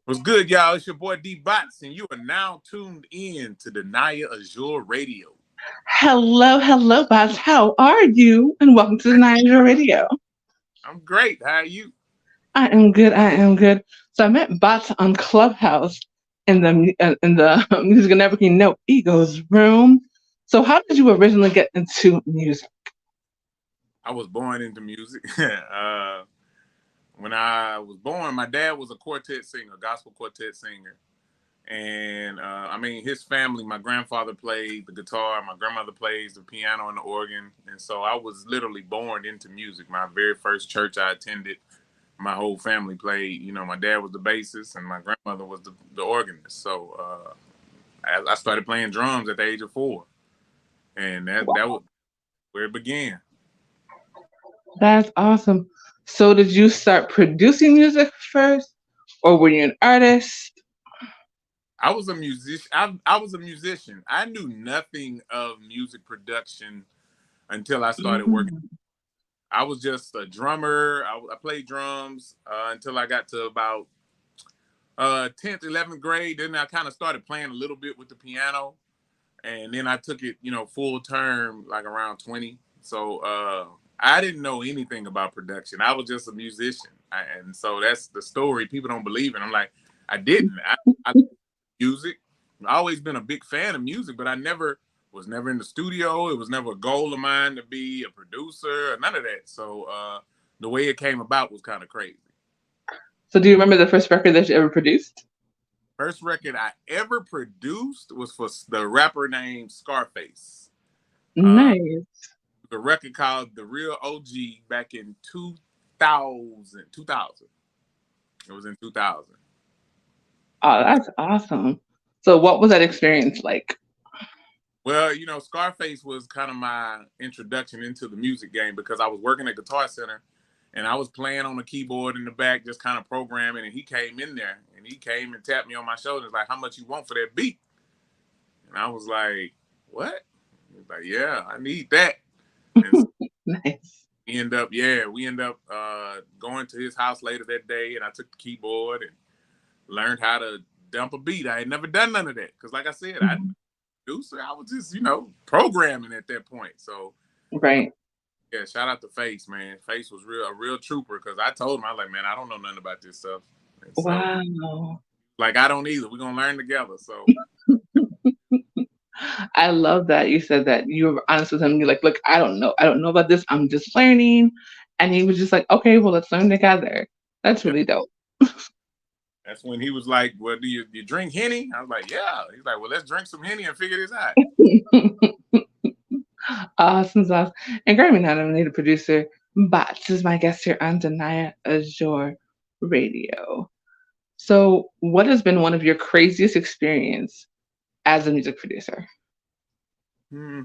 What's good, y'all? It's your boy D Botz, and you are now tuned in to Danaya Azure Radio. Hello, Botz. How are you? And welcome to Danaya Azure Radio. I'm great. How are you? I am good. So I met Botz on Clubhouse in the Music and Networking No Egos room. So how did you originally get into music? I was born into music. When I was born, my dad was a quartet singer, gospel quartet singer. And his family, my grandfather played the guitar, my grandmother plays the piano and the organ. And so I was literally born into music. My very first church I attended, my whole family played. My dad was the bassist and my grandmother was the organist. So I started playing drums at the age of 4. And that was where it began. That's awesome. So did you start producing music first, or were you an artist? I was a musician. I was a musician. I knew nothing of music production until I started working. Mm. I was just a drummer. I played drums until I got to about 10th, 11th grade. Then I kind of started playing a little bit with the piano. And then I took it, full term, like around 20. So I didn't know anything about production. I was just a musician. And so that's the story. People don't believe it. I'm like, I didn't. I music. I've always been a big fan of music, but I was never in the studio. It was never a goal of mine to be a producer or none of that. So the way it came about was kind of crazy. So do you remember the first record that you ever produced? First record I ever produced was for the rapper named Scarface. Nice. The record called The Real OG back in 2000. It was in 2000. Oh, that's awesome. So what was that experience like? Well, Scarface was kind of my introduction into the music game because I was working at Guitar Center and I was playing on the keyboard in the back, just kind of programming. And he came in there and he came and tapped me on my shoulder. Like, how much you want for that beat? And I was like, what? He was like, yeah, I need that. And so Nice. we end up going to his house later that day. And I took the keyboard and learned how to dump a beat. I had never done none of that. Because like I said, I producer. I was just, programming at that point. So, Right. yeah, shout out to Face, man. Face was a real trooper because I told him, I was like, man, I don't know nothing about this stuff. And so, Wow. like, I don't either. We're going to learn together. So, I love that you said that you were honest with him. You're like, look, I don't know. I don't know about this. I'm just learning. And he was just like, okay, well, let's learn together. That's yeah, really dope. that's when he was like, well, do you drink Henny? I was like, yeah. He's like, well, let's drink some Henny and figure this out. Awesome sauce. And Grammy nominated producer Botz is my guest here on Danaya Azure Radio. So, what has been one of your craziest experience as a music producer? Hmm.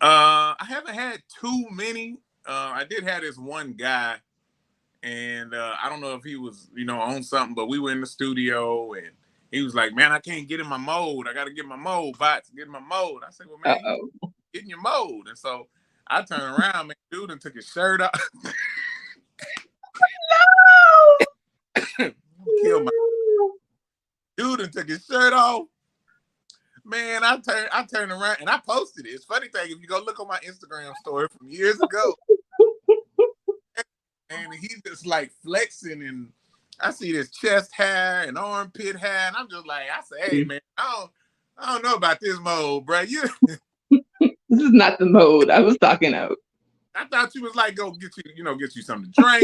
I haven't had too many. I did have this one guy, and I don't know if he was, on something, but we were in the studio, and he was like, "Man, I can't get in my mode. I got to get my mode, Botz, get in my mode." I said, "Well, Uh man, you oh. get in your mode." And so I turned around, man, dude, and took his shirt off. Kill my dude and took his shirt off. Man, I turned around and I posted it. It's funny thing, if you go look on my Instagram story from years ago, and he's just like flexing, and I see this chest hair and armpit hair, and I'm just like, I say, hey man, I don't know about this mode, bro. This is not the mode I was talking of. I thought you was like, go get you something to drink.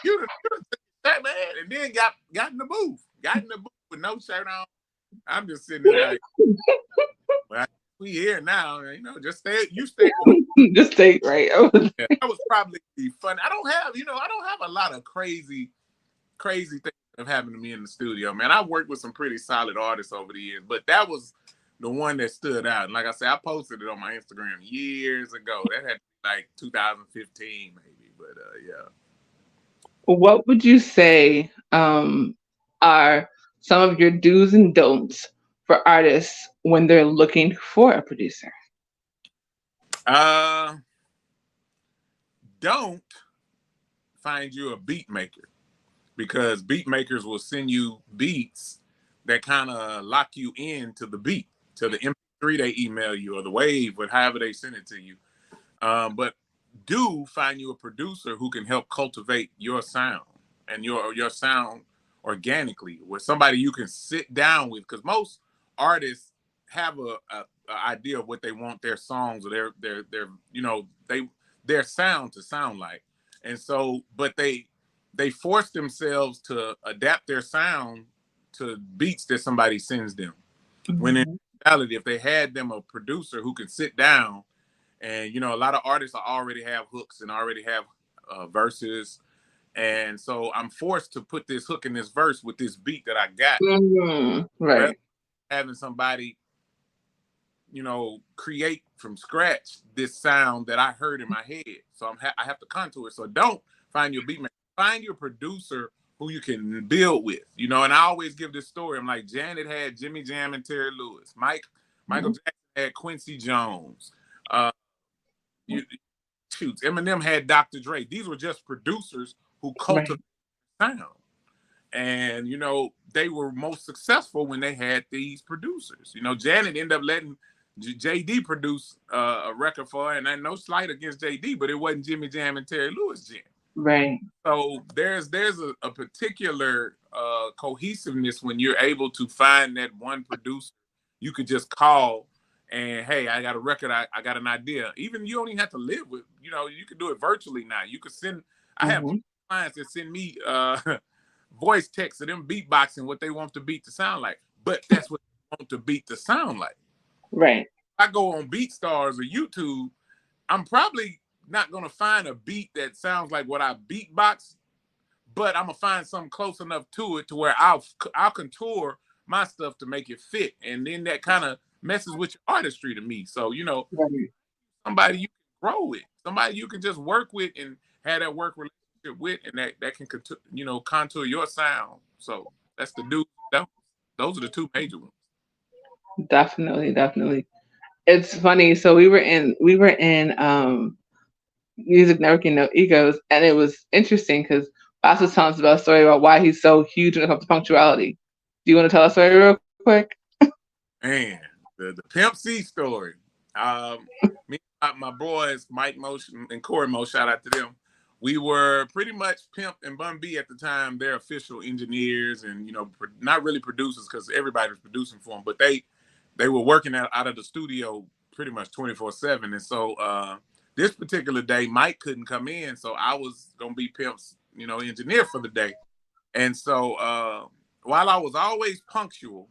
You done took that man, and then got in the booth, with no shirt on. I'm just sitting there like, well, we here now, just stay. You stay. Just stay right. Yeah, that was probably fun. I don't have a lot of crazy things that have happened to me in the studio, man. I've worked with some pretty solid artists over the years, but that was the one that stood out. And like I said, I posted it on my Instagram years ago. That had like 2015 maybe, but yeah. What would you say are some of your do's and don'ts for artists when they're looking for a producer? Don't find you a beat maker. because beat makers will send you beats that kind of lock you into the beat, to the MP3 they email you or the wave, or however they send it to you. But do find you a producer who can help cultivate your sound and your sound organically, with somebody you can sit down with, because most artists have a idea of what they want their songs or their their sound to sound like. And so but they force themselves to adapt their sound to beats that somebody sends them, when in Mm-hmm. reality, if they had them a producer who can sit down, and a lot of artists already have hooks and already have verses, and so I'm forced to put this hook in this verse with this beat that I got, Mm-hmm. rather Right. than having somebody create from scratch this sound that I heard in my head. So I have to contour it. So don't find your beat maker, find your producer who you can build with. And I always give this story. I'm like, Janet had Jimmy Jam and Terry Lewis. Michael Mm-hmm. Jackson had Quincy Jones. Uh, you, shoots. Eminem had Dr. Dre. These were just producers who Right. cultivated sound. And they were most successful when they had these producers. Janet ended up letting JD produce a record for her, and I no slight against JD, but it wasn't Jimmy Jam and Terry Lewis Jam. Right. So there's a particular cohesiveness when you're able to find that one producer you could just call and, hey, I got a record, I got an idea. Even you don't even have to live with, you can do it virtually now. You could send. I have Mm-hmm. clients that send me voice text of them beatboxing what they want the beat to sound like, but that's what they want the beat to sound like. Right. If I go on BeatStars or YouTube, I'm probably not gonna find a beat that sounds like what I beatbox, but I'm gonna find something close enough to it to where I'll contour my stuff to make it fit, and then that kind of messes with your artistry to me. So Right. somebody you can grow with, somebody you can just work with and have that work relationship with, and that can contour your sound. So that's the dude. Those are the two major ones. Definitely, definitely. It's funny. So we were in Music Networking No Egos, and it was interesting because Boss was telling us about a story about why he's so huge when it comes to punctuality. Do you want to tell us story real quick? Man, the Pimp C story. Me and my boys, Mike Motion and Corey Mo, shout out to them. We were pretty much Pimp and Bun B at the time. They're official engineers and not really producers, because everybody was producing for them, but they were working out of the studio pretty much 24/7. And so this particular day, Mike couldn't come in, so I was gonna be Pimp's engineer for the day. And so while I was always punctual,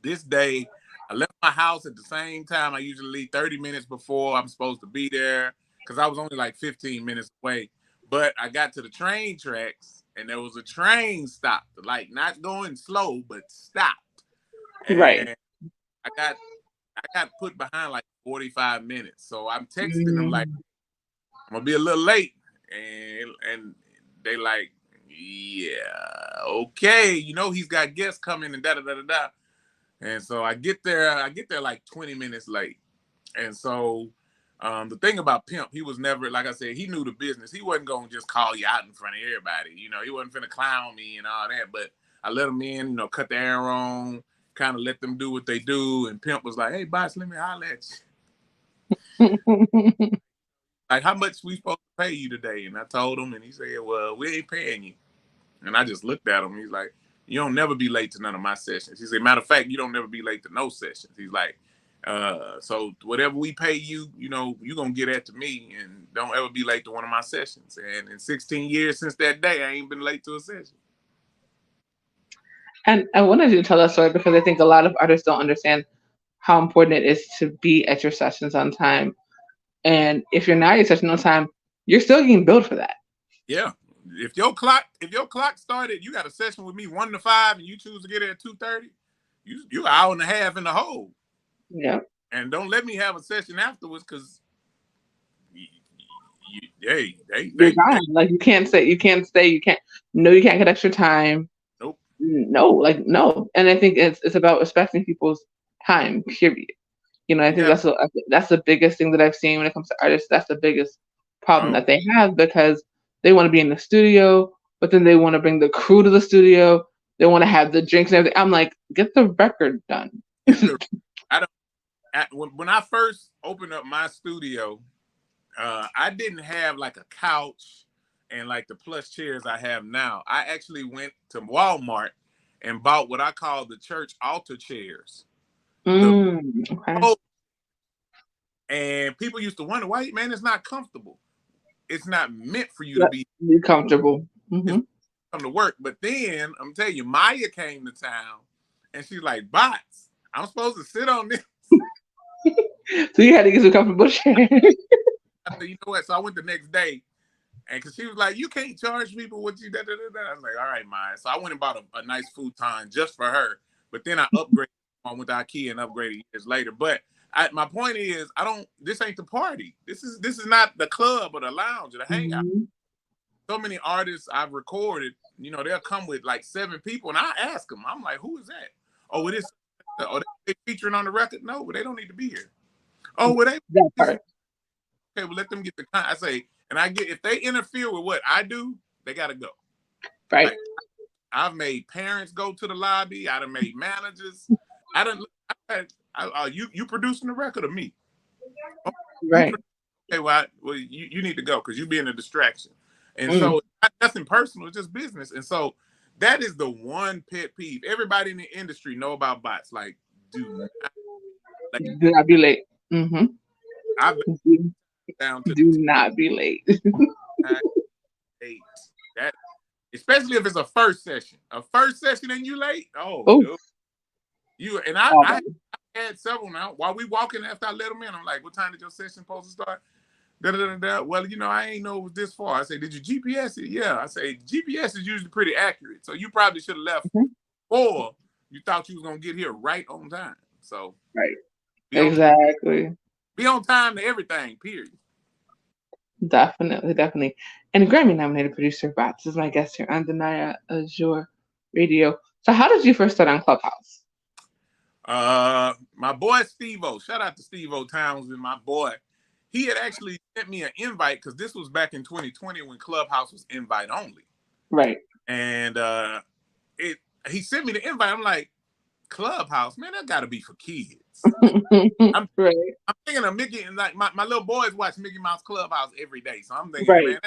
this day, I left my house at the same time I usually leave, 30 minutes before I'm supposed to be there, because I was only like 15 minutes away. But I got to the train tracks, and there was a train stopped, like not going slow, but stopped. Right. And I got I got put behind like 45 minutes. So I'm texting them like, Mm, I'm gonna be a little late. And they like, yeah, okay, he's got guests coming and da da da da da. And so I get there like 20 minutes late. And so the thing about Pimp, he was never, like I said, he knew the business. He wasn't going to just call you out in front of everybody. He wasn't finna clown me and all that. But I let him in, cut the air on, kind of let them do what they do. And Pimp was like, hey, boss, let me holler at you. Like, how much we supposed to pay you today? And I told him, and he said, well, we ain't paying you. And I just looked at him. He's like, you don't never be late to none of my sessions. He said, matter of fact, you don't never be late to no sessions. He's like, so whatever we pay you, you're going to get that to me, and don't ever be late to one of my sessions. And in 16 years since that day, I ain't been late to a session. and I wanted you to tell that story because I think a lot of artists don't understand how important it is to be at your sessions on time. And if you're not at your session on time, you're still getting billed for that. Yeah. If your clock started, you got a session with me 1 to 5, and you choose to get there at 2:30, you an hour and a half in the hole. Yeah. And don't let me have a session afterwards, because hey, You're gone. Like you can't no, you can't get extra time. nope. No, like no. And I think it's about respecting people's time, period. I think Yeah. that's the biggest thing that I've seen when it comes to artists. That's the biggest problem Oh, that they have because they want to be in the studio but then they want to bring the crew to the studio. They want to have the drinks and everything. I'm like, get the record done. Get the I don't when I first opened up my studio, I didn't have like a couch and like the plush chairs I have now. I actually went to Walmart and bought what I call the church altar chairs. The Okay. oh, and people used to wonder why, man, it's not comfortable. It's not meant for you to Yep. be Be comfortable. come to work. But then I'm telling you, Maya came to town and she's like, Botz, I'm supposed to sit on this. So you had to get some comfortable chairs. I said, you know what? So I went the next day. And because she was like, you can't charge people what you da da da da. I was like, all right, Maya. So I went and bought a nice futon just for her. But then I upgraded on with IKEA and upgraded years later. But my point is, this ain't the party. This is not the club or the lounge or the hangout. Mhm. So many artists I've recorded, they'll come with like 7 people, and I ask them, I'm like, who is that? Oh, it is. Oh, they featuring on the record? No, but they don't need to be here. Oh, well, That part. okay, well, let them get the I say, and I get if they interfere with what I do, they gotta go. Right. Like, I've made parents go to the lobby. I done made managers. You producing the record of me? Oh, Right. okay, well, you need to go because you being a distraction. And Mm. so it's not nothing personal, it's just business. And so that is the one pet peeve. Everybody in the industry know about Botz. Like, do not be late. Mm-hmm. I've Do, been down to do not be late. 8. That especially if it's a first session. A first session and you late. Oh, Oh, dude. I had several now. While we walking after I let them in, I'm like, what time did your session supposed to start? Da, da, da, da. Well, I ain't know it was this far. I say, did you GPS it? Yeah. I say, GPS is usually pretty accurate. So you probably should have left or you thought you was gonna get here right on time. So right. be on, Exactly. be on time to everything, period. Definitely, definitely. And Grammy nominated producer Botz is my guest here on Danaya Azure Radio. So how did you first start on Clubhouse? My boy Steve-O, shout out to Steve-O Townsend, my boy. He had actually sent me an invite because this was back in 2020 when Clubhouse was invite only. Right. And he sent me the invite. I'm like, Clubhouse, man, that gotta be for kids. I'm thinking of Mickey, and like my little boys watch Mickey Mouse Clubhouse every day. So I'm thinking, man,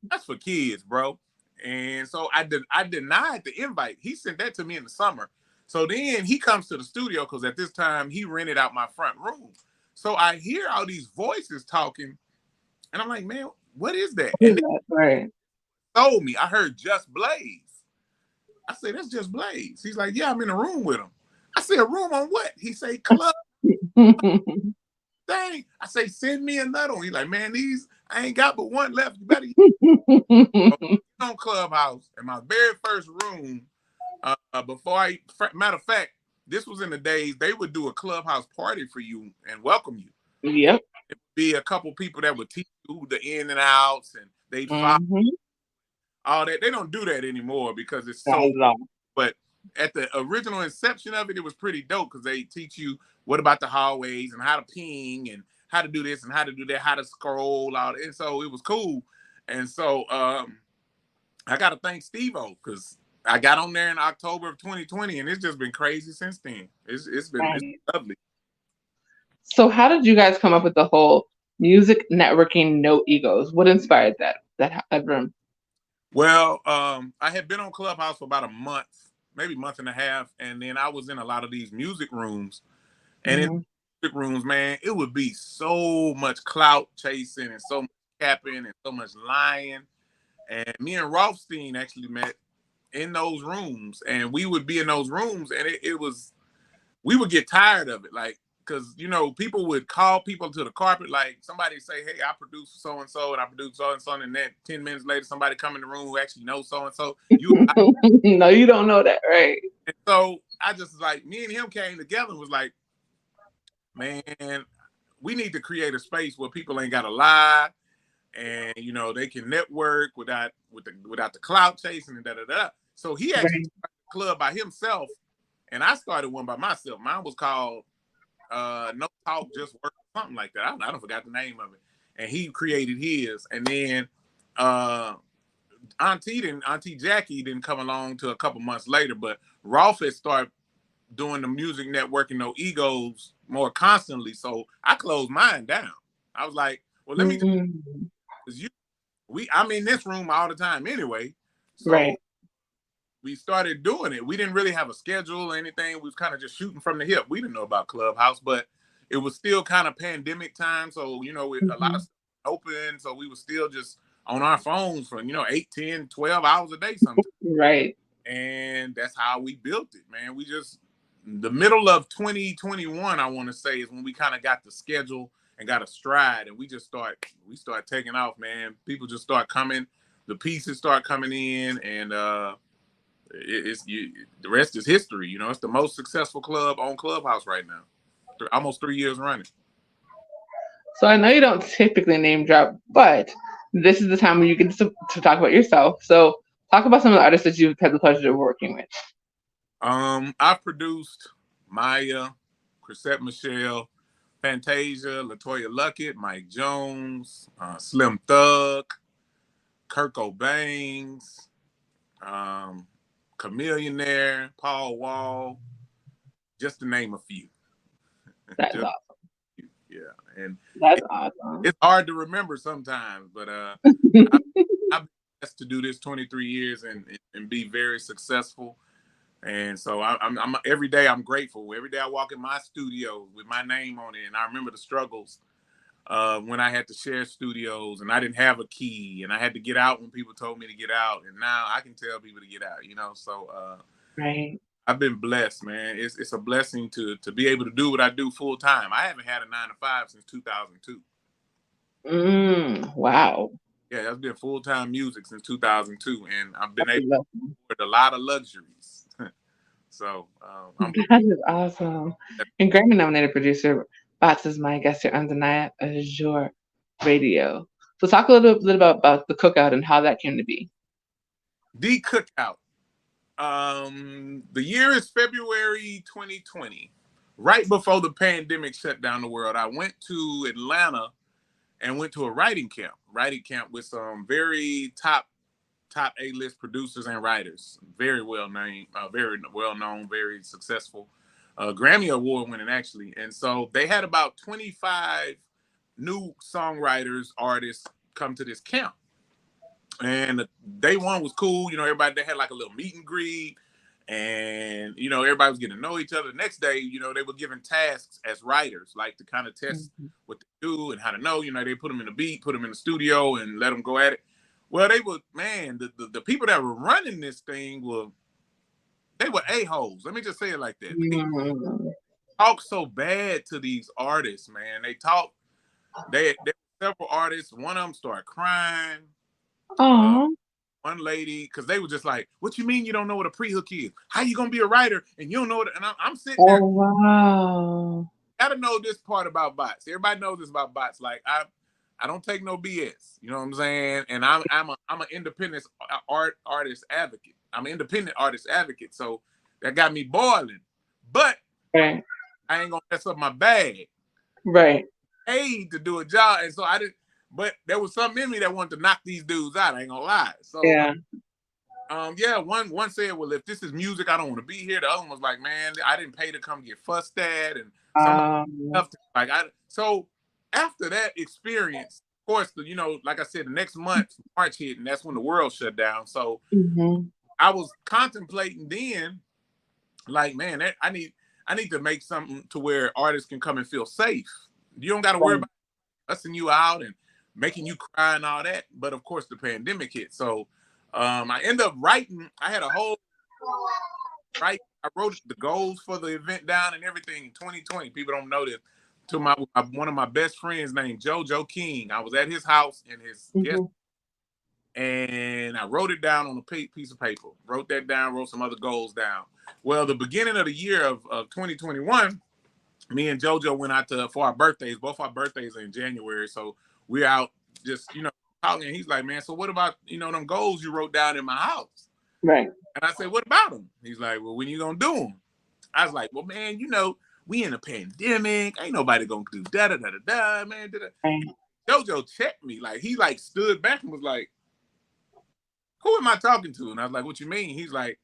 that's for kids, bro. And so I denied the invite. He sent that to me in the summer. So then he comes to the studio because at this time he rented out my front room. So I hear all these voices talking, and I'm like, man, what is that? And they told me I heard Just Blaze. I said, that's Just Blaze. He's like, yeah, I'm in a room with him. I said, a room on what? He say, club. Dang. I say, send me another one. He's like, man, I ain't got but one left. You better on Clubhouse in my very first room. Matter of fact, this was in the days they would do a Clubhouse party for you and welcome you. Yep. It'd be a couple people that would teach you the in and outs, and they'd follow all that. They don't do that anymore because it's so. But at the original inception of it, it was pretty dope because they teach you what about the hallways and how to ping and how to do this and how to do that, how to scroll out. And so it was cool. And so I got to thank Steve-O because I got on there in October of 2020 and it's just been crazy since then. It's been lovely. So how did you guys come up with the whole music networking no egos? What inspired that room? Well, I had been on Clubhouse for about a month, maybe month and a half, and then I was in a lot of these music rooms. And in music rooms, man, it would be so much clout chasing and so much capping and so much lying. And me and Rothstein actually met in those rooms, and we would be in those rooms, and we would get tired of it, like, because people would call people to the carpet, like somebody say, hey, I produce so and so, and I produce so and so, and then 10 minutes later somebody come in the room who actually knows so and so. No, you don't know that, right? And so I just like, me and him came together and was like, man, we need to create a space where people ain't gotta lie, and they can network without the clout chasing and da da da. So he actually started a club by himself, and I started one by myself. Mine was called No Talk Just Work, something like that. I don't forgot the name of it. And he created his, and then Auntie Jackie didn't come along till a couple months later, but Rolf had started doing the music networking, no egos more constantly. So I closed mine down. I was like, well, let me just, Mm-hmm. because I'm in this room all the time anyway. So Right. we started doing it. We didn't really have a schedule or anything. We was kind of just shooting from the hip. We didn't know about Clubhouse, but it was still kind of pandemic time. So, a lot of Mm-hmm. stuff open. So we were still just on our phones for, 8, 10, 12 hours a day sometimes. Right. And that's how we built it, man. We just, the middle of 2021, I want to say, is when we kind of got the schedule and got a stride, and we start taking off, man. People just start coming, the pieces start coming in, and the rest is history. It's the most successful club on Clubhouse right now, almost 3 years running. So I know you don't typically name drop, but this is the time when you get to talk about yourself. So talk about some of the artists that you've had the pleasure of working with. I've produced Maya, Chrisette Michelle, Fantasia, Latoya Luckett, Mike Jones, Slim Thug, Kirk O'Banks, Chameleonaire, Paul Wall, just to name a few. That's Just, awesome. yeah, and That's awesome. it's hard to remember sometimes, but I've been blessed to do this 23 years and be very successful. And so I'm every day I'm grateful. Every day I walk in my studio with my name on it, and I remember the struggles when I had to share studios and I didn't have a key, and I had to get out when people told me to get out, and now I can tell people to get out. So Right. I've been blessed, man. It's a blessing to be able to do what I do full time. I haven't had a 9 to 5 since 2002. Wow. Yeah, that's been full time music since 2002, and I've been That's able awesome. to afford a lot of luxuries. So I'm That is awesome. And Grammy nominated producer Botz is my guest here on Danaya Azure Radio. So talk a little bit about the cookout and how that came to be. the cookout. The year is February 2020, right before the pandemic shut down the world. I went to Atlanta and went to a writing camp with some very top A-list producers and writers, very well named, very well known, very successful, Grammy Award winning actually. And so they had about 25 new songwriters, artists come to this camp. And day one was cool. Everybody, they had like a little meet and greet, and everybody was getting to know each other. The next day, they were given tasks as writers, like to kind of test Mhm. what they do and how to know. They put them in the beat, put them in the studio, and let them go at it. Well, they were, man, the people that were running this thing they were a-holes. Let me just say it like that. They Mm. talk so bad to these artists, man. They several artists. One of them started crying. Uh, Aw. one lady, because they were just like, "What you mean you don't know what a pre-hook is? How you gonna be a writer and you don't know what?" And I'm sitting there, Oh wow. gotta know this part about Botz. Everybody knows this about Botz. Like I don't take no BS. You know what I'm saying? And I'm an independent artist advocate. I'm an independent artist advocate. So that got me boiling. But Right. I ain't gonna mess up my bag. Right. Paid to do a job, and so I didn't. But there was something in me that wanted to knock these dudes out. I ain't gonna lie. So Yeah. yeah, one said, well, if this is music, I don't want to be here. The other one was like, man, I didn't pay to come get fussed at, and somebody Um, left. So after that experience, of course, like I said, the next month March hit, and that's when the world shut down. So mhm. I was contemplating then, like, man, I need to make something to where artists can come and feel safe. You don't got to worry Right. about cussing you out and making you cry and all that. But of course, the pandemic hit. So I ended up writing. I had a whole right. I wrote the goals for the event down and everything in 2020. People don't know this. To one of my best friends named JoJo King. I was at his house in his guest, Mhm. and I wrote it down on a piece of paper. Wrote that down. Wrote some other goals down. Well, the beginning of the year of 2021, me and JoJo went out for our birthdays. Both our birthdays are in January, so we're out just talking. And he's like, man, so what about them goals you wrote down in my house? Right. And I said, what about them? He's like, well, when you gonna do them? I was like, well, man, we in a pandemic. Ain't nobody gonna do da da da da da, man. Da-da. Right. JoJo checked me, like he like stood back and was like, who am I talking to? And I was like, what you mean? He's like,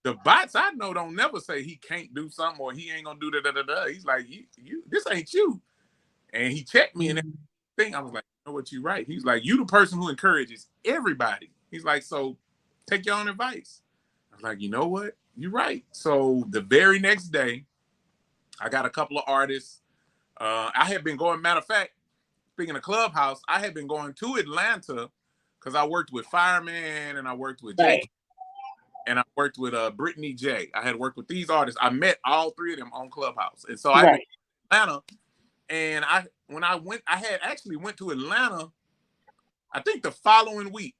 the bots I know don't never say he can't do something or he ain't gonna do da. He's like, you, this ain't you. And he checked me and everything. I was like, you know what, you right. He's like, you the person who encourages everybody. He's like, so take your own advice. I was like, you know what? You're right. So the very next day, I got a couple of artists. I had been going, matter of fact, speaking of Clubhouse, I had been going to Atlanta because I worked with Fireman and I worked with Jake Right. and I worked with Brittany J. I had worked with these artists. I met all three of them on Clubhouse. And so I had been Right. in Atlanta. And when I went, I had actually went to Atlanta, I think the following week.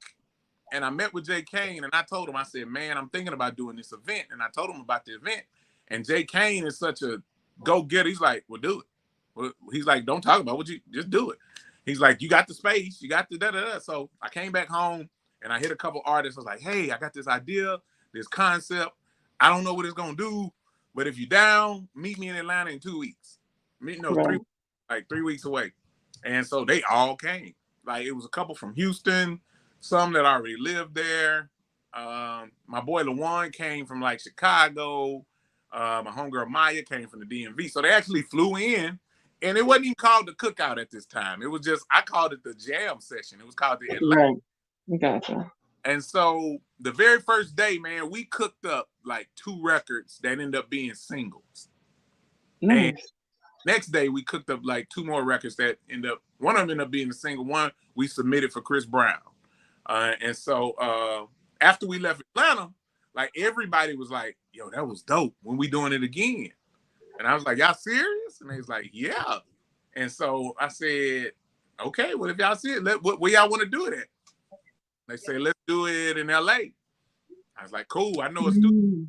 And I met with Jay Kane and I told him, I said, man, I'm thinking about doing this event. And I told him about the event. And Jay Kane is such a go-getter. He's like, well, do it. Well, he's like, don't talk about what you just do it. He's like, you got the space, you got the da-da-da. So I came back home and I hit a couple artists. I was like, hey, I got this idea, this concept. I don't know what it's gonna do, but if you're down, meet me in Atlanta in 2 weeks. No, Right. 3 weeks away. And so they all came. Like it was a couple from Houston, some that already lived there. My boy LaJuan came from like Chicago. My homegirl Maya came from the DMV. So they actually flew in. And it wasn't even called the cookout at this time. It was just, I called it the jam session. It was called the Atlanta. Right. Gotcha. And so the very first day, man, we cooked up like 2 records that ended up being singles. And Nice. next day we cooked up like 2 more records that one of them ended up being a single. One we submitted for Chris Brown. And so after we left Atlanta, like everybody was like, yo, that was dope. When we doing it again? And I was like, y'all serious? And they was like, yeah. And so I said, okay, well, if y'all see it, where y'all want to do it at? They say, let's do it in LA. I was like, cool, I know a studio.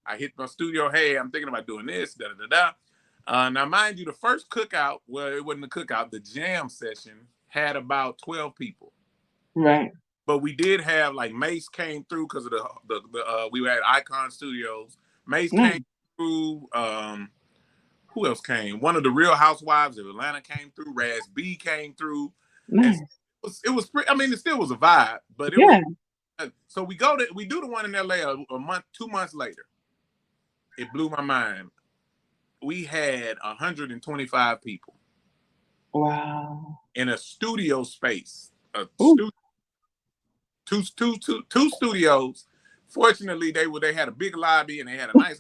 I hit my studio, hey, I'm thinking about doing this, da-da-da-da. Now, mind you, the first cookout, well, it wasn't a cookout, the jam session had about 12 people. Right. But we did have, like, Mace came through because of we had Icon Studios. Mace came through. Who else came? One of the Real Housewives of Atlanta came through. Raz B came through. Nice. It was pretty, I mean, it still was a vibe, but it was. So we do the one in LA a month, 2 months later. It blew my mind. We had 125 people. Wow. In a studio space. Two Studios. Fortunately, they had a big lobby and they had a nice.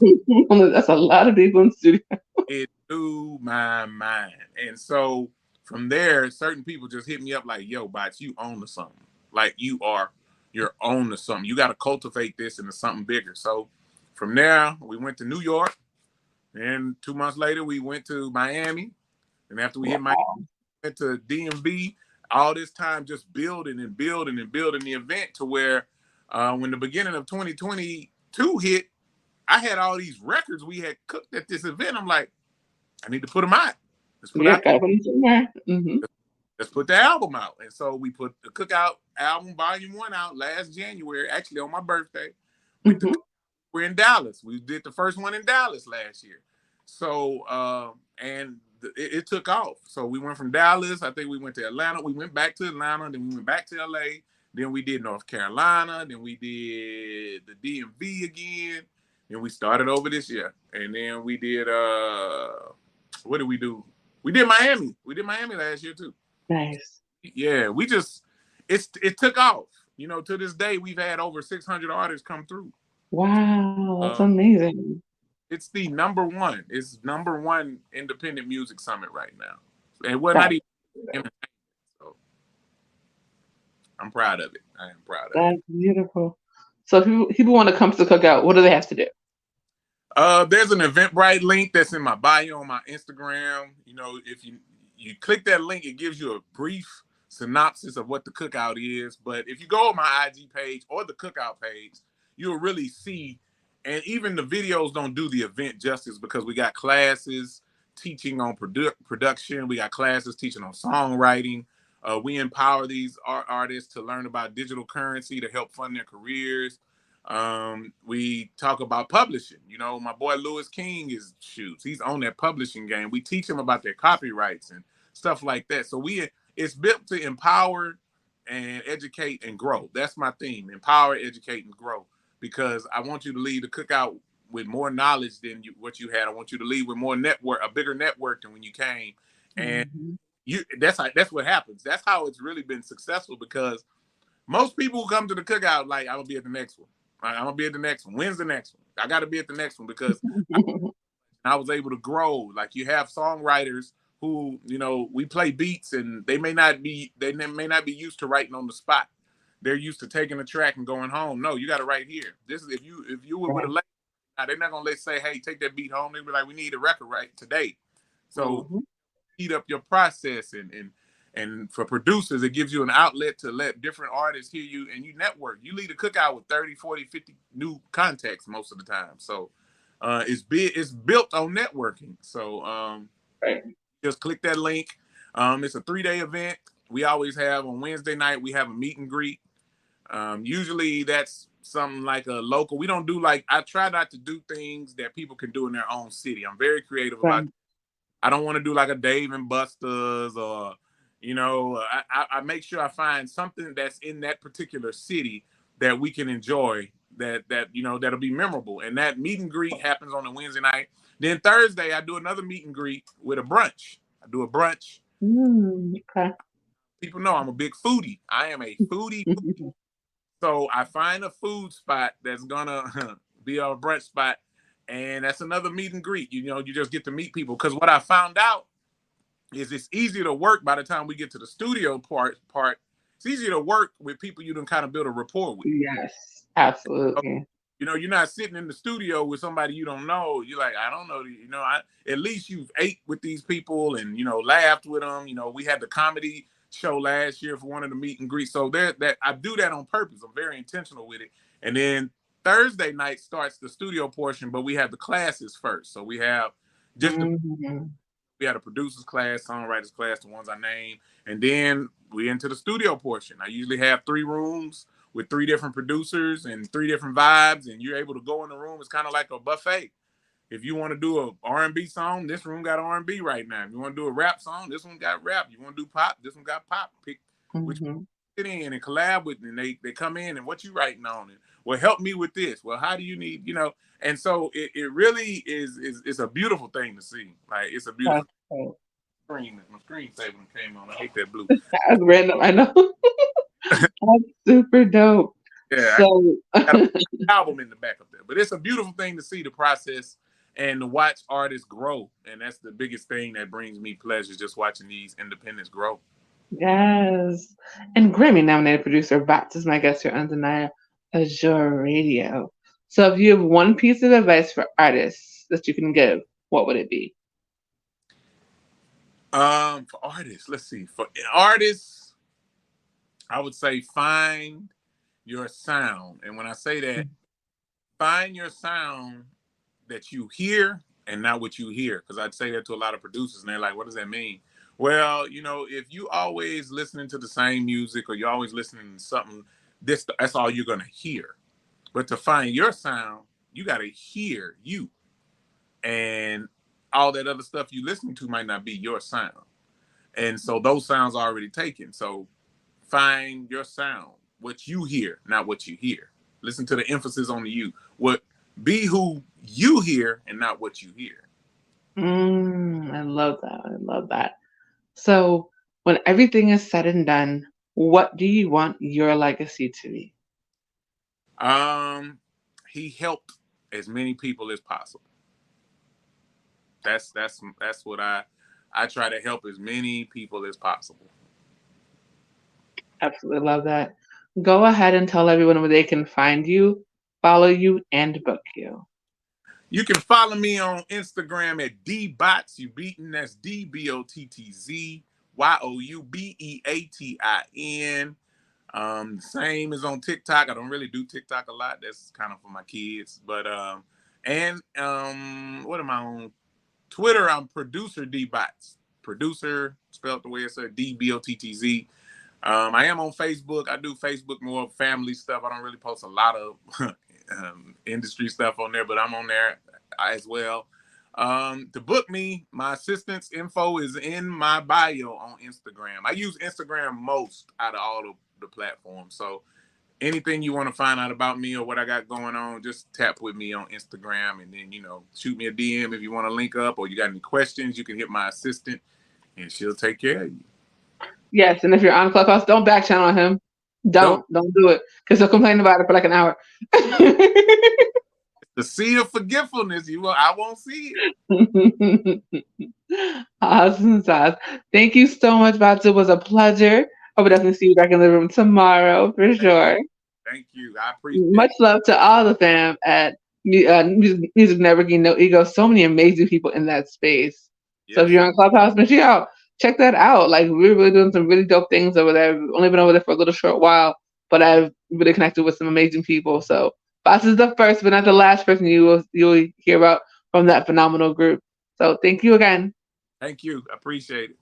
That's a lot of people in the studio. It blew my mind, and so from there, certain people just hit me up like, "Yo, Botz, you own to something. Like you're own to something. You got to cultivate this into something bigger." So from there, we went to New York, and 2 months later, we went to Miami, and after we hit Miami, we went to DMV. All this time, just building and building and building the event to where. When the beginning of 2022 hit, I had all these records we had cooked at this event. I'm like, I need to put them out. Let's put Let's put the album out. And so we put the Cookout album volume 1 out last January, actually on my birthday. We're in Dallas. We did the first one in Dallas last year. So, and it took off. So we went from Dallas. I think we went to Atlanta. We went back to Atlanta. Then we went back to LA. Then we did North Carolina. Then we did the DMV again. Then we started over this year. And then we did, what did we do? We did Miami. We did Miami last year too. Nice. Yeah, it took off. You know, to this day, we've had over 600 artists come through. Wow, that's amazing. It's the number one. It's number one independent music summit right now. And we're not even. So I'm proud of it. I am proud of it. That's beautiful. So if people want to come to the Cookout, what do they have to do? There's an Eventbrite link that's in my bio on my Instagram. You know, if you click that link, it gives you a brief synopsis of what the Cookout is. But if you go on my IG page or the Cookout page, you'll really see. And even the videos don't do the event justice because we got classes teaching on production. We got classes teaching on songwriting. We empower these artists to learn about digital currency to help fund their careers. We talk about publishing. You know, my boy Lewis King he's on that publishing game. We teach him about their copyrights and stuff like that. So it's built to empower and educate and grow. That's my theme: empower, educate, and grow. Because I want you to leave the cookout with more knowledge than what you had. I want you to leave with more network, a bigger network than when you came. And Mhm. that's what happens. That's how it's really been successful, because most people who come to the cookout, like, I'm gonna be at the next one. I'm gonna be at the next one. When's the next one? I got to be at the next one, because I was able to grow. Like, you have songwriters who, we play beats, and they may not be used to writing on the spot. They're used to taking a track and going home. No, you got to write here. This is if you were with a Right. label, now they're not gonna say, hey, take that beat home. They'll be like, we need a record right today. So Mhm. speed up your process, and for producers, it gives you an outlet to let different artists hear you, and you network. You lead a cookout with 30, 40, 50 new contacts most of the time. So it's built on networking. So Right. just click that link. It's a 3-day event. We always have on Wednesday night, we have a meet and greet. Usually that's something like a local. We don't do, like, I try not to do things that people can do in their own city. I'm very creative about. Right. I don't want to do like a Dave and Buster's, or, I make sure I find something that's in that particular city that we can enjoy, that'll be memorable. And that meet and greet happens on a Wednesday night. Then Thursday, I do another meet and greet with a brunch. I do a brunch. Okay. People know I'm a big foodie. I am a foodie. So I find a food spot that's gonna be a brunch spot, and that's another meet and greet. You just get to meet people. Because what I found out is it's easier to work by the time we get to the studio part. It's easier to work with people you can kind of build a rapport with. Yes, So, absolutely. you're not sitting in the studio with somebody you don't know. You're like, I don't know. At least you've ate with these people, and laughed with them. We had the comedy show last year for one of the meet and greets. So that I do that on purpose. I'm very intentional with it. And then Thursday night starts the studio portion, but we have the classes first. So we have just the Mhm. we had a producers class, songwriters class, the ones I named, and then we into the studio portion. I usually have 3 rooms with 3 different producers and 3 different vibes, and you're able to go in the room. It's kind of like a buffet. If you want to do a R&B song, this room got R&B right now. If you want to do a rap song, this one got rap. You want to do pop, this one got pop. Pick which Mhm. fit in and collab with, and they come in, and what you writing on it. Well, help me with this. Well, how do you need, and so it really is it's a beautiful thing to see. Like, it's a beautiful That's cool. screen. My screensaver came on. I hate that blue. That's random, I know. That's super dope. Yeah, I So got an album in the back up there. But it's a beautiful thing to see the process and to watch artists grow. And that's the biggest thing that brings me pleasure, just watching these independents grow. yes. And Grammy-nominated producer Botz is my guest here on Danaya Azure Radio. So if you have one piece of advice for artists that you can give, what would it be? For artists, let's see. For artists, I would say find your sound. And when I say that, find your sound that you hear and not what you hear. Because I'd say that to a lot of producers, and they're like, what does that mean? Well, if you always listening to the same music, or you're always listening to something, that's all you're gonna hear. But to find your sound, you gotta hear you. And all that other stuff you listening to might not be your sound. And so those sounds are already taken. So find your sound, what you hear, not what you hear. Listen to the emphasis on the you. Be who you hear and not what you hear. I love that. I love that. So when everything is said and done, what do you want your legacy to be? Um, he helped as many people as possible. That's what I try to help as many people as possible. Absolutely love that. Go ahead and tell everyone where they can find you, follow you, and book you. You can follow me on Instagram at dbotz. You beaten. That's DBOTTZYOUBEATIN. Same as on TikTok. I don't really do TikTok a lot. That's kind of for my kids. But and what am I on? Twitter, I'm producer dbotz. Producer spelled the way it said, DBOTTZ. I am on Facebook. I do Facebook more family stuff. I don't really post a lot of industry stuff on there, but I'm on there as well. To book me, my assistant's info is in my bio on Instagram. I use Instagram most out of all the platforms. So anything you want to find out about me or what I got going on, just tap with me on Instagram, and then shoot me a DM if you want to link up, or you got any questions. You can hit my assistant, and she'll take care of you. Yes, and if you're on Clubhouse, don't back channel him. Don't do it, because he'll complain about it for like an hour. The sea of forgetfulness, I won't see it. Awesome sauce. Thank you so much, Botz. It was a pleasure. I will definitely see you back in the room tomorrow for sure. Thank you. I appreciate Much love to all the fam at Music Networking No Ego. So many amazing people in that space. Yes. So if you're on Clubhouse, make sure y'all check that out. Like, we're really doing some really dope things over there. I've only been over there for a little short while, but I've really connected with some amazing people. So Botz is the first, but not the last person you'll hear about from that phenomenal group. So thank you again. Thank you. I appreciate it.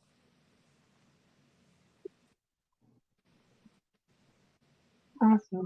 Awesome.